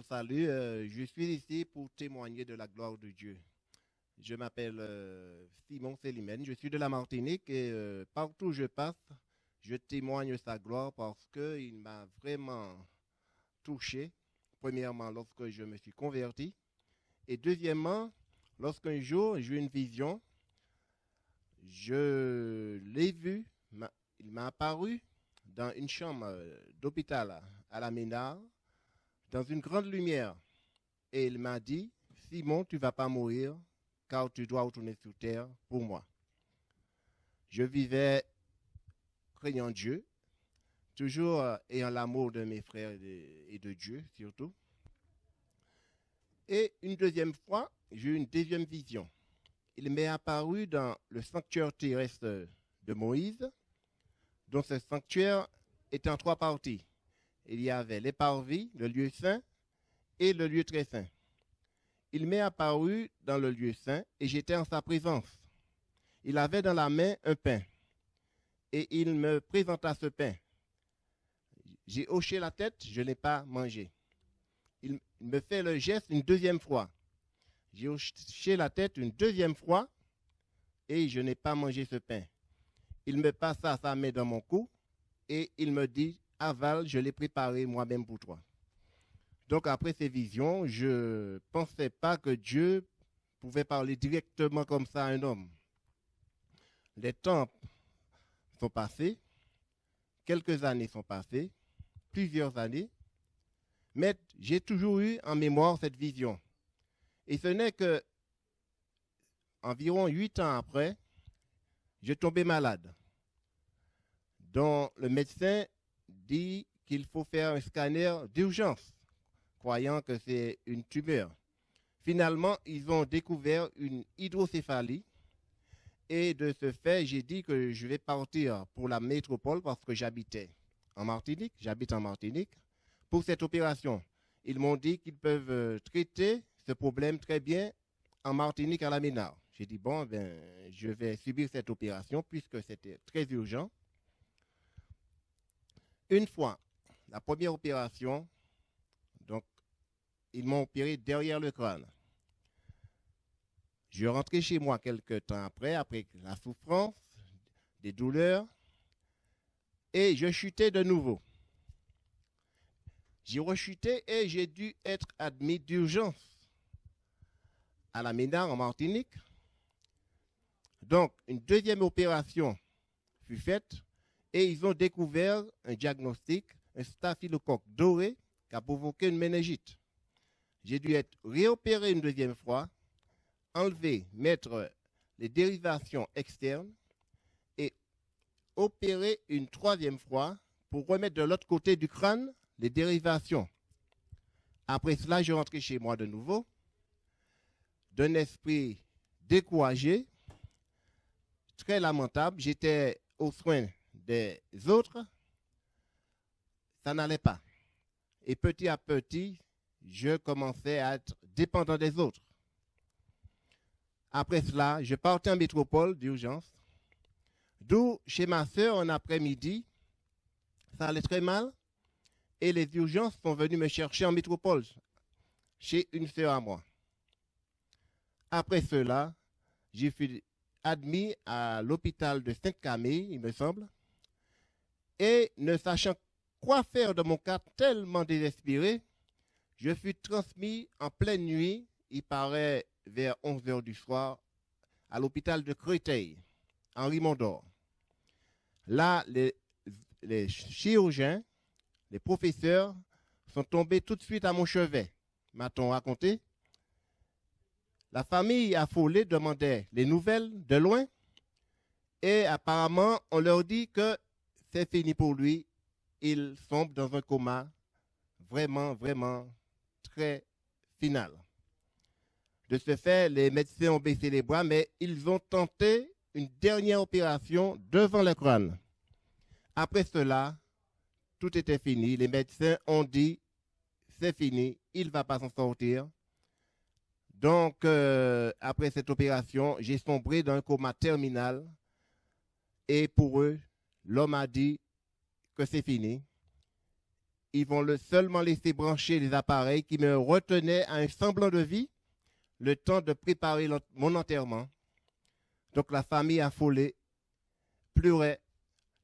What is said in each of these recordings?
salue. Je suis ici pour témoigner de la gloire de Dieu. Je m'appelle Simon Célimène. Je suis de la Martinique et partout où je passe, je témoigne sa gloire parce qu'il m'a vraiment touché. Premièrement, lorsque je me suis converti. Et deuxièmement, lorsqu'un jour, j'ai eu une vision, je l'ai vu, il m'a apparu dans une chambre d'hôpital à la Ménard, dans une grande lumière. Et il m'a dit, Simon, tu ne vas pas mourir, car tu dois retourner sur terre pour moi. Je vivais craignant Dieu, toujours ayant l'amour de mes frères et de Dieu surtout. Et une deuxième fois, j'ai eu une deuxième vision. Il m'est apparu dans le sanctuaire terrestre de Moïse, dont ce sanctuaire était en trois parties. Il y avait les parvis, le lieu saint et le lieu très saint. Il m'est apparu dans le lieu saint et j'étais en sa présence. Il avait dans la main un pain et il me présenta ce pain. J'ai hoché la tête, je n'ai pas mangé. Il me fait le geste une deuxième fois. J'ai hoché la tête une deuxième fois et je n'ai pas mangé ce pain. Il me passa sa main dans mon cou et il me dit, avale, je l'ai préparé moi-même pour toi. Donc après ces visions, je ne pensais pas que Dieu pouvait parler directement comme ça à un homme. Les temps sont passés, quelques années sont passées, plusieurs années, mais j'ai toujours eu en mémoire cette vision. Et ce n'est que environ 8 ans après, je tombais malade, dont le médecin dit qu'il faut faire un scanner d'urgence, croyant que c'est une tumeur. Finalement, ils ont découvert une hydrocéphalie. Et de ce fait, j'ai dit que je vais partir pour la métropole parce que j'habite en Martinique, pour cette opération. Ils m'ont dit qu'ils peuvent traiter ce problème très bien en Martinique à la Ménard. J'ai dit, bon, je vais subir cette opération puisque c'était très urgent. Une fois, la première opération, donc, ils m'ont opéré derrière le crâne. Je rentrais chez moi quelques temps après la souffrance, des douleurs, et je chutais de nouveau. J'ai rechuté et j'ai dû être admis d'urgence à la Ménard en Martinique. Donc, une deuxième opération fut faite et ils ont découvert un diagnostic, un staphylocoque doré qui a provoqué une méningite. J'ai dû être réopéré une deuxième fois, mettre les dérivations externes et opérer une troisième fois pour remettre de l'autre côté du crâne les dérivations. Après cela, je rentrais chez moi de nouveau, d'un esprit découragé, très lamentable. J'étais aux soins des autres, ça n'allait pas. Et petit à petit, je commençais à être dépendant des autres. Après cela, je partais en métropole d'urgence, d'où chez ma soeur en après-midi, ça allait très mal, et les urgences sont venues me chercher en métropole, chez une soeur à moi. Après cela, j'ai fui admis à l'hôpital de Sainte-Camille, il me semble, et ne sachant quoi faire de mon cas tellement désespéré, je fus transmis en pleine nuit, il paraît vers 11 h du soir, à l'hôpital de Créteil, Henri Mondor. Là, les chirurgiens, les professeurs sont tombés tout de suite à mon chevet, m'a-t-on raconté. La famille affolée demandait les nouvelles de loin et apparemment, on leur dit que c'est fini pour lui. Il sombre dans un coma vraiment, vraiment très final. De ce fait, les médecins ont baissé les bras, mais ils ont tenté une dernière opération devant le crâne. Après cela, tout était fini. Les médecins ont dit, c'est fini, il ne va pas s'en sortir. Donc, après cette opération, j'ai sombré dans un coma terminal. Et pour eux, l'homme a dit que c'est fini. ils vont seulement laisser brancher les appareils qui me retenaient à un semblant de vie le temps de préparer mon enterrement. Donc la famille affolée pleurait.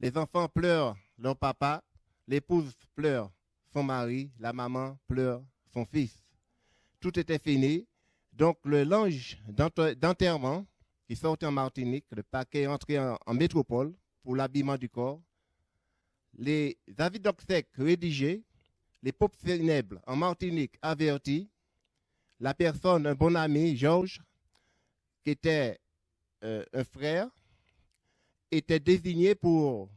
Les enfants pleurent leur papa, l'épouse pleure son mari, la maman pleure son fils. Tout était fini. Donc le linge d'enterrement qui sortait en Martinique, le paquet entré en métropole pour l'habillement du corps, les avis d'obsèques rédigés, les pompes funèbres en Martinique avertis, la personne, un bon ami, Georges, qui était un frère, était désigné pour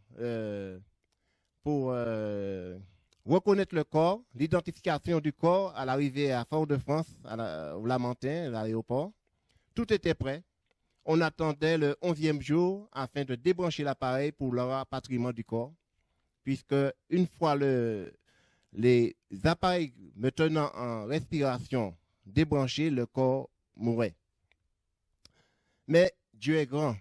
reconnaître le corps, l'identification du corps à l'arrivée à Fort-de-France, au Lamentin, à l'aéroport. Tout était prêt. On attendait le 11e jour afin de débrancher l'appareil pour le rapatriement du corps, puisque une fois les appareils me tenant en respiration débranchés, le corps mourait. Mais Dieu est grand.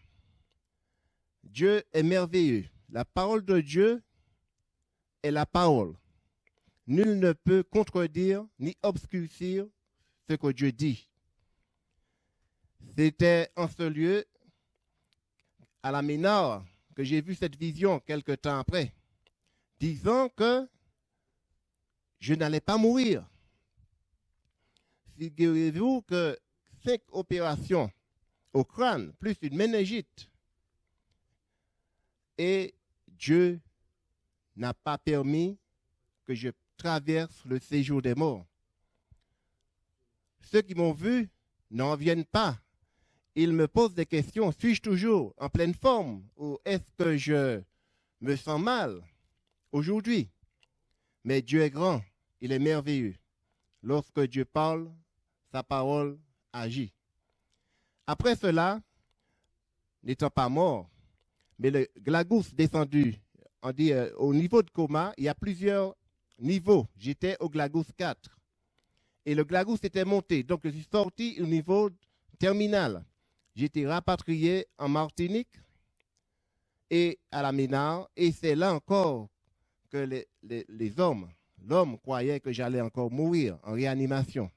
Dieu est merveilleux. La parole de Dieu est la parole. Nul ne peut contredire ni obscurcir ce que Dieu dit. C'était en ce lieu, à la Ménard, que j'ai vu cette vision quelque temps après, disant que je n'allais pas mourir. Figurez-vous que 5 opérations au crâne, plus une méningite, et Dieu n'a pas permis que je traverse le séjour des morts. Ceux qui m'ont vu n'en viennent pas. Ils me posent des questions. Suis-je toujours en pleine forme ou est-ce que je me sens mal aujourd'hui? Mais Dieu est grand, il est merveilleux. Lorsque Dieu parle, sa parole agit. Après cela, n'étant pas mort, mais le glagous descendu, on dit au niveau de coma, il y a plusieurs niveaux. J'étais au glagous 4. Et le glagous était monté. Donc, je suis sorti au niveau terminal. J'ai été rapatrié en Martinique et à la Ménard. Et c'est là encore que l'homme croyait que j'allais encore mourir en réanimation.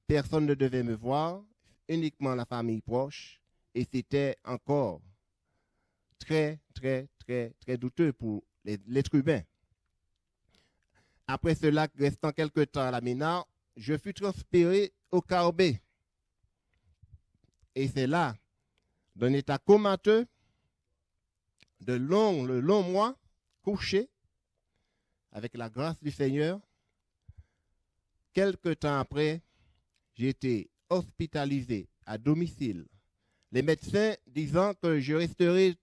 Personne ne devait me voir, uniquement la famille proche. Et c'était encore très, très, très, très douteux pour l'être humain. Après cela, restant quelque temps à la Ménard, je fus transféré au Carbet. Et c'est là, d'un état comateux, de longs mois, couché, avec la grâce du Seigneur. Quelque temps après, j'ai été hospitalisé à domicile. Les médecins disant que je resterai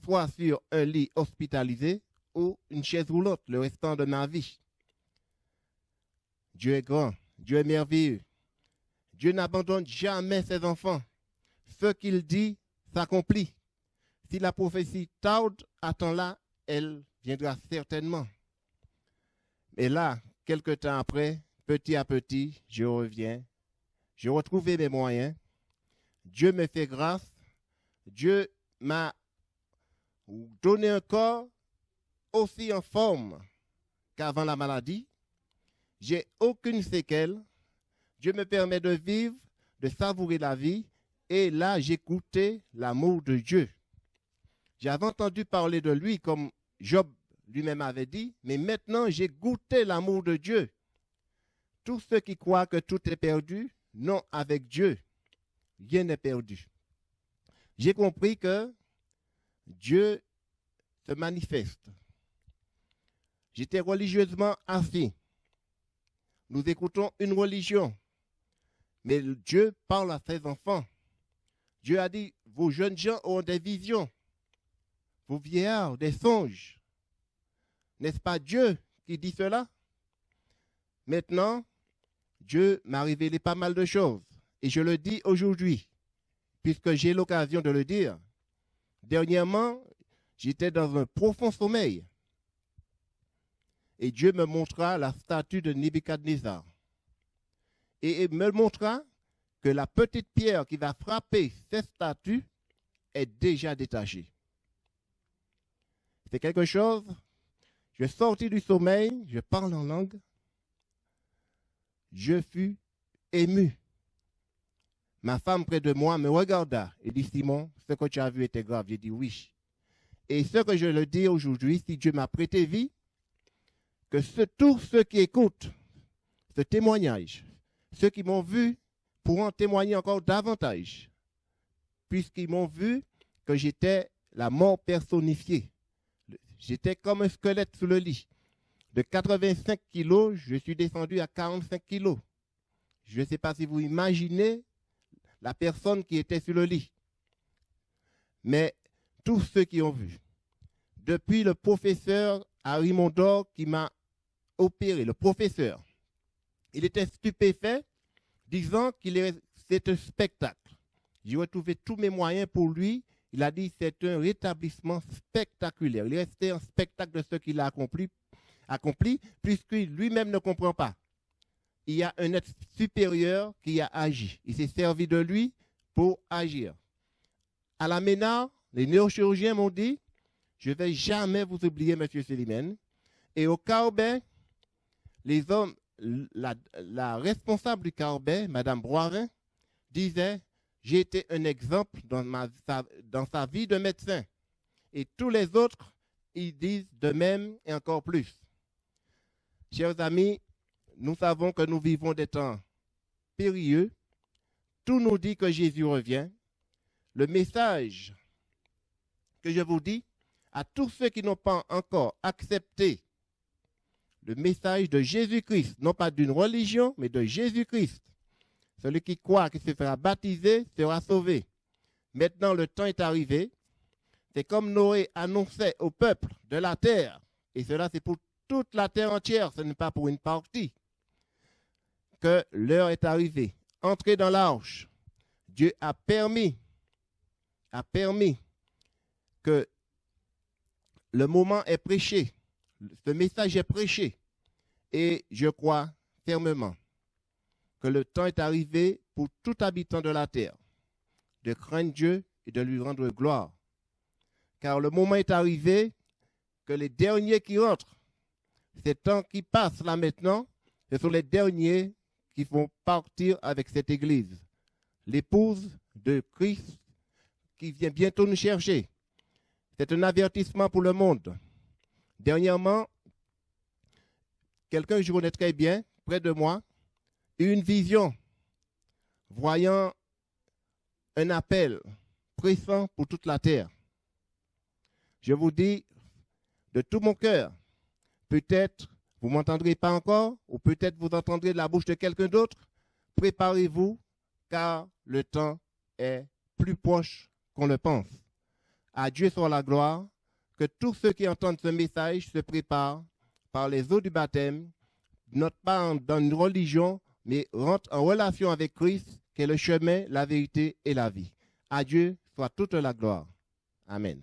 soit sur un lit hospitalisé ou une chaise roulante le restant de ma vie. Dieu est grand, Dieu est merveilleux. Dieu n'abandonne jamais ses enfants. Ce qu'il dit s'accomplit. Si la prophétie tarde, attends-la, elle viendra certainement. Et là, quelque temps après, petit à petit, je reviens. J'ai retrouvé mes moyens. Dieu me fait grâce. Dieu m'a donné un corps aussi en forme qu'avant la maladie. J'ai aucune séquelle. Dieu me permet de vivre, de savourer la vie. Et là, j'ai goûté l'amour de Dieu. J'avais entendu parler de lui comme Job lui-même avait dit, mais maintenant j'ai goûté l'amour de Dieu. Tous ceux qui croient que tout est perdu, non, avec Dieu, rien n'est perdu. J'ai compris que Dieu se manifeste. J'étais religieusement assis. Nous écoutons une religion, mais Dieu parle à ses enfants. Dieu a dit, vos jeunes gens ont des visions, vos vieillards des songes. N'est-ce pas Dieu qui dit cela? Maintenant, Dieu m'a révélé pas mal de choses. Et je le dis aujourd'hui, puisque j'ai l'occasion de le dire. Dernièrement, j'étais dans un profond sommeil. Et Dieu me montra la statue de Nebuchadnezzar. Et il me montra que la petite pierre qui va frapper cette statue est déjà détachée. C'est quelque chose. Je sortis du sommeil, je parle en langue. Je fus ému. Ma femme près de moi me regarda et dit, Simon, ce que tu as vu était grave. J'ai dit oui. Et ce que je le dis aujourd'hui, si Dieu m'a prêté vie, que tous ceux qui écoutent ce témoignage, ceux qui m'ont vu pourront témoigner encore davantage, puisqu'ils m'ont vu que j'étais la mort personnifiée. J'étais comme un squelette sous le lit. De 85 kilos, je suis descendu à 45 kilos. Je ne sais pas si vous imaginez la personne qui était sur le lit. Mais tous ceux qui ont vu, depuis le professeur Harry Mondor qui m'a opéré, le professeur, il était stupéfait, disant c'est un spectacle. J'ai retrouvé tous mes moyens pour lui. Il a dit c'est un rétablissement spectaculaire. Il est resté un spectacle de ce qu'il a accompli puisque lui-même ne comprend pas. Il y a un être supérieur qui a agi. Il s'est servi de lui pour agir. À la MENA, les neurochirurgiens m'ont dit, je ne vais jamais vous oublier, M. Sélimène. Et au Carbet, les hommes, la responsable du Carbet, Mme Broirin, disait, j'ai été un exemple dans sa vie de médecin. Et tous les autres, ils disent de même et encore plus. Chers amis, nous savons que nous vivons des temps périlleux. Tout nous dit que Jésus revient. Le message que je vous dis à tous ceux qui n'ont pas encore accepté le message de Jésus-Christ, non pas d'une religion, mais de Jésus-Christ. Celui qui croit, qui se fera baptiser, sera sauvé. Maintenant, le temps est arrivé. C'est comme Noé annonçait au peuple de la terre, et cela c'est pour toute la terre entière, ce n'est pas pour une partie, que l'heure est arrivée. Entrez dans l'arche. Dieu a permis que le moment est prêché, ce message est prêché, et je crois fermement que le temps est arrivé pour tout habitant de la terre de craindre Dieu et de lui rendre gloire. Car le moment est arrivé que les derniers qui rentrent, ces temps qui passent là maintenant, ce sont les derniers qui vont partir avec cette église. L'épouse de Christ qui vient bientôt nous chercher. C'est un avertissement pour le monde. Dernièrement, quelqu'un que je connais très bien, près de moi, eut une vision, voyant un appel pressant pour toute la terre. Je vous dis de tout mon cœur, peut-être vous ne m'entendrez pas encore, ou peut-être vous entendrez de la bouche de quelqu'un d'autre. Préparez-vous, car le temps est plus proche qu'on le pense. À Dieu soit la gloire, que tous ceux qui entendent ce message se préparent par les eaux du baptême, non pas dans une religion, mais rentrent en relation avec Christ, qui est le chemin, la vérité et la vie. À Dieu soit toute la gloire. Amen.